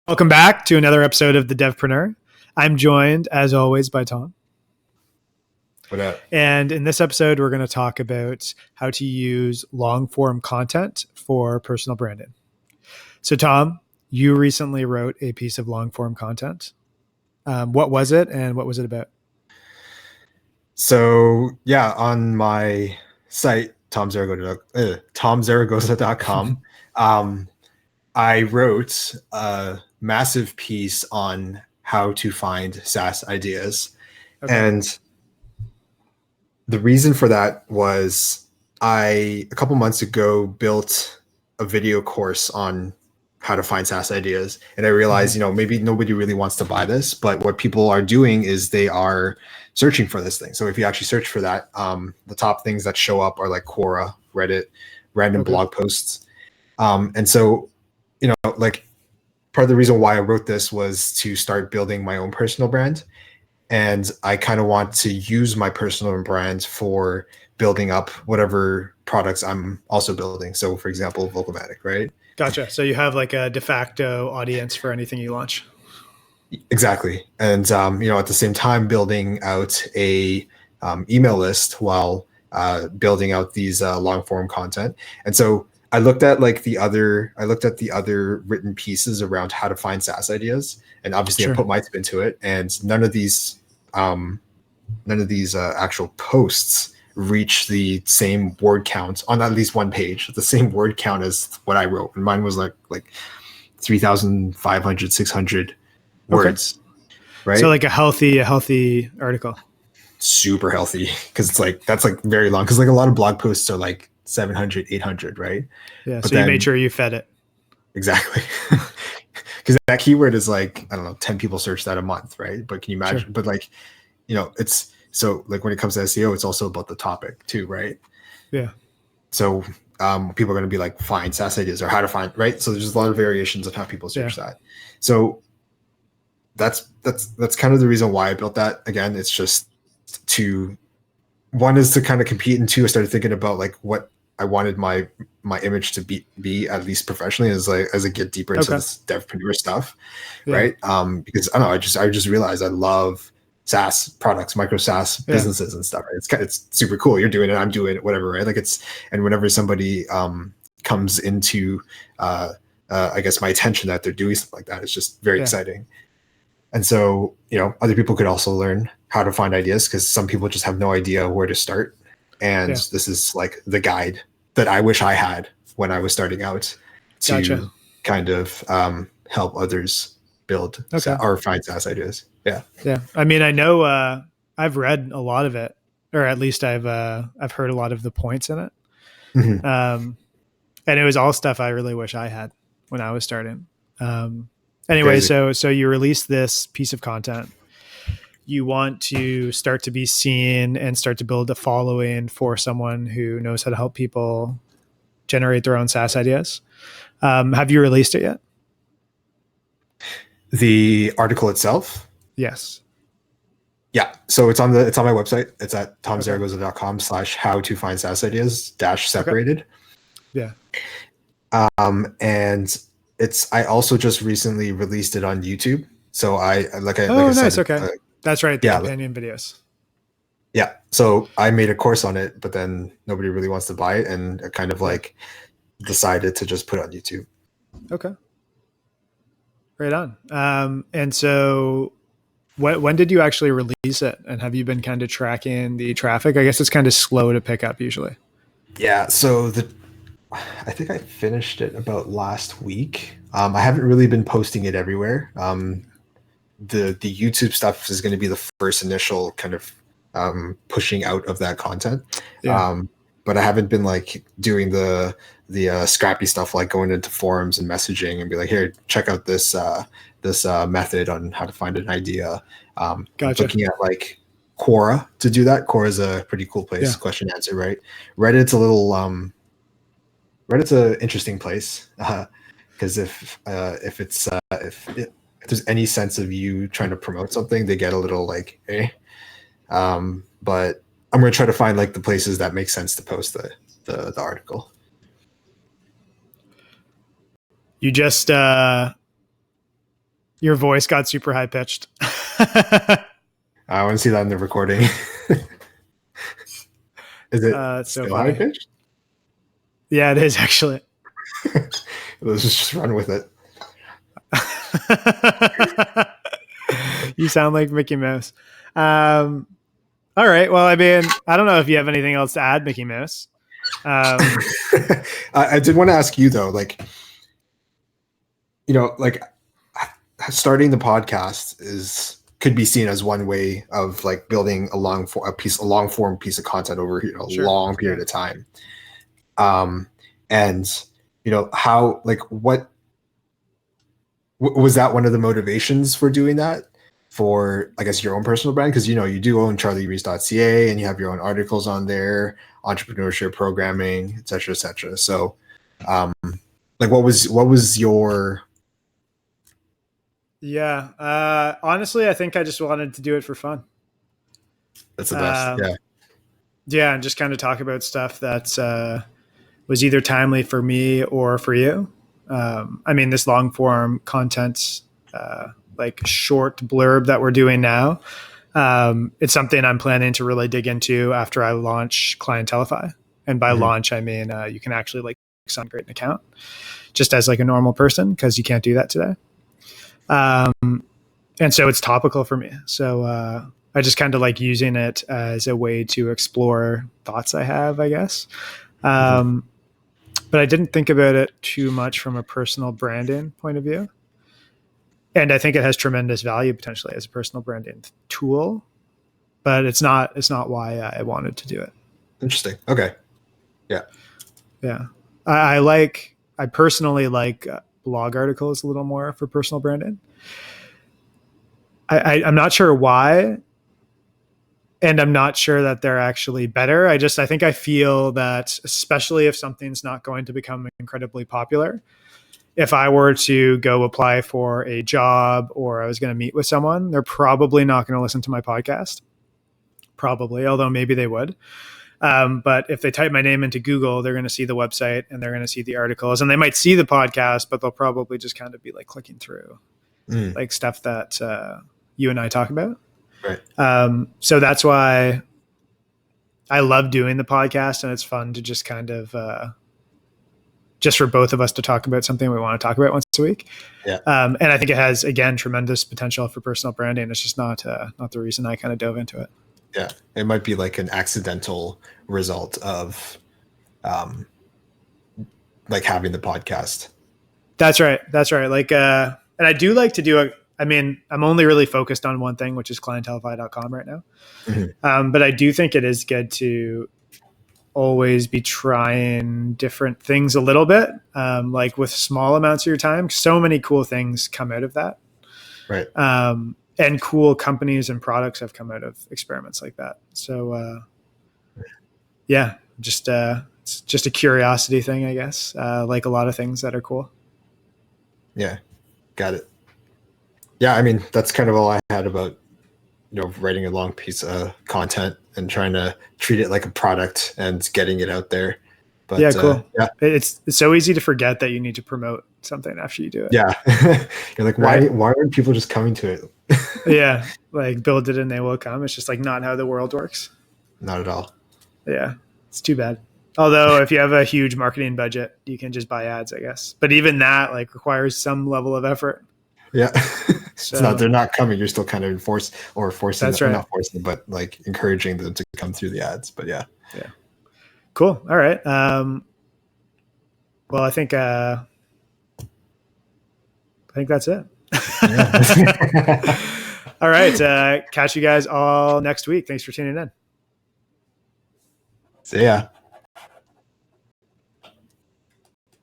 Welcome back to another episode of the DEVpreneur. I'm joined, as always, by Tom. What up? And in this episode, we're going to talk about how to use long-form content for personal branding. So, Tom, you recently wrote a piece of long-form content. What was it, and what was it about? So, yeah, on my site, tomzaragoza.com, I wrote a massive piece on how to find SaaS ideas. Okay. And the reason for that was a couple months ago, built a video course on how to find SaaS ideas. And I realized, maybe nobody really wants to buy this, but what people are doing is they are searching for this thing. So if you actually search for that, the top things that show up are like Quora, Reddit, random blog posts. And so, like part of the reason why I wrote this was to start building my own personal brand. And I kind of want to use my personal brand for building up whatever products I'm also building. So for example, Vocomatic, right? Gotcha. So you have like a de facto audience for anything you launch. Exactly. And, at the same time, building out a email list while building out these long form content. And so I looked at the other written pieces around how to find SaaS ideas, and obviously I put my spin to it. And none of these actual posts reach the same word count on at least one page, the same word count as what I wrote. And mine was like 3,500, 600 words, right? So like a healthy article. Super healthy, because that's very long, because a lot of blog posts are like 700, 800, right? Yeah. But so you made sure you fed it. Exactly. Because that keyword is 10 people search that a month, right? But can you imagine? Sure. But it's so when it comes to SEO, it's also about the topic too, right? Yeah. So people are going to be find SaaS ideas, or how to find, right? So there's a lot of variations of how people search that. So that's kind of the reason why I built that. Again, it's just one is to kind of compete, and two, I started thinking about what I wanted my image to be at least professionally, as I get deeper into this DEVpreneur stuff, right? Because I don't know, I just realized I love SaaS products, micro SaaS businesses and stuff. Right? It's super cool. You're doing it, I'm doing it, whatever, right? And whenever somebody comes into I guess my attention that they're doing something like that, it's just very exciting. And so, other people could also learn how to find ideas, because some people just have no idea where to start. And this is the guide that I wish I had when I was starting out to kind of help others build or find SaaS ideas. Yeah. Yeah. I mean, I know I've read a lot of it, or at least I've heard a lot of the points in it. Mm-hmm. And it was all stuff I really wish I had when I was starting. Anyway, so you release this piece of content. You want to start to be seen and start to build a following for someone who knows how to help people generate their own SaaS ideas. Have you released it yet? The article itself? Yes. Yeah. So it's on my website. It's at tomzaragoza.com/how to find SaaS ideas -separated. Yeah. And I also just recently released it on YouTube. So I nice. said, Okay. That's right. The companion videos. Yeah. So I made a course on it, but then nobody really wants to buy it. And I kind of decided to just put it on YouTube. Okay. Right on. And so when did you actually release it? And have you been kind of tracking the traffic? I guess it's kind of slow to pick up usually. Yeah. So I think I finished it about last week. I haven't really been posting it everywhere. The YouTube stuff is going to be the first initial kind of pushing out of that content. Yeah. But I haven't been doing the scrappy stuff, going into forums and messaging and be like, here, check out this method on how to find an idea. Gotcha. Looking at Quora to do that. Quora is a pretty cool place. Yeah. Question answer, right? Reddit's Reddit's an interesting place, because if there's any sense of you trying to promote something, they get a little but I'm going to try to find the places that make sense to post the article. You just Your voice got super high pitched. I want to see that in the recording. Is it It's so still funny. high pitched? Yeah, it is actually. Let's just run with it. You sound like Mickey Mouse. All right. Well, I mean, I don't know if you have anything else to add, Mickey Mouse. I did want to ask you though, like, like starting the podcast could be seen as one way of like building a long form piece of content over a long period of time. And how, like, what was that one of the motivations for doing that for, I guess, your own personal brand? Because you do own charliereese.ca and you have your own articles on there, entrepreneurship, programming, et cetera, et cetera. So like what was your... Honestly, I think I just wanted to do it for fun. That's the best. Yeah, and just kind of talk about stuff that was either timely for me or for you. I mean, this long form content, like short blurb that we're doing now, it's something I'm planning to really dig into after I launch Clientelify. And by launch, I mean you can actually like create an account just as like a normal person, because you can't do that today. And so it's topical for me. So I just kind of like using it as a way to explore thoughts I have, I guess. But I didn't think about it too much from a personal branding point of view. And I think it has tremendous value potentially as a personal branding tool, but it's not why I wanted to do it. Interesting. Okay. Yeah. Yeah. I personally like blog articles a little more for personal branding. I'm not sure why, and I'm not sure that they're actually better. I think I feel that, especially if something's not going to become incredibly popular, if I were to go apply for a job or I was going to meet with someone, they're probably not going to listen to my podcast. Probably, although maybe they would. But if they type my name into Google, they're going to see the website and they're going to see the articles, and they might see the podcast, but they'll probably just kind of be like clicking through like stuff that you and I talk about. Right. So that's why I love doing the podcast, and it's fun to just kind of just for both of us to talk about something we want to talk about once a week. Yeah. And I think it has, again, tremendous potential for personal branding. It's just not the reason I kind of dove into it. Yeah. It might be like an accidental result of like having the podcast. That's right. Like, and I do like to do I'm only really focused on one thing, which is clientelify.com right now. But I do think it is good to always be trying different things a little bit, like with small amounts of your time. So many cool things come out of that. Right. And cool companies and products have come out of experiments like that. So, it's just a curiosity thing, I guess, like a lot of things that are cool. Yeah. Got it. Yeah. I mean, that's kind of all I had about, writing a long piece of content and trying to treat it like a product and getting it out there. But yeah, cool. It's so easy to forget that you need to promote something after you do it. Yeah. You're like, why aren't people just coming to it? Yeah. Like build it and they will come. It's just like not how the world works. Not at all. Yeah. It's too bad. Although if you have a huge marketing budget, you can just buy ads, I guess. But even that like requires some level of effort. Yeah. So they're not coming. You're still kind of forcing that's right. Not forcing, but like encouraging them to come through the ads. But yeah. Cool. All right. Well, I think that's it. All right. Catch you guys all next week. Thanks for tuning in. See ya.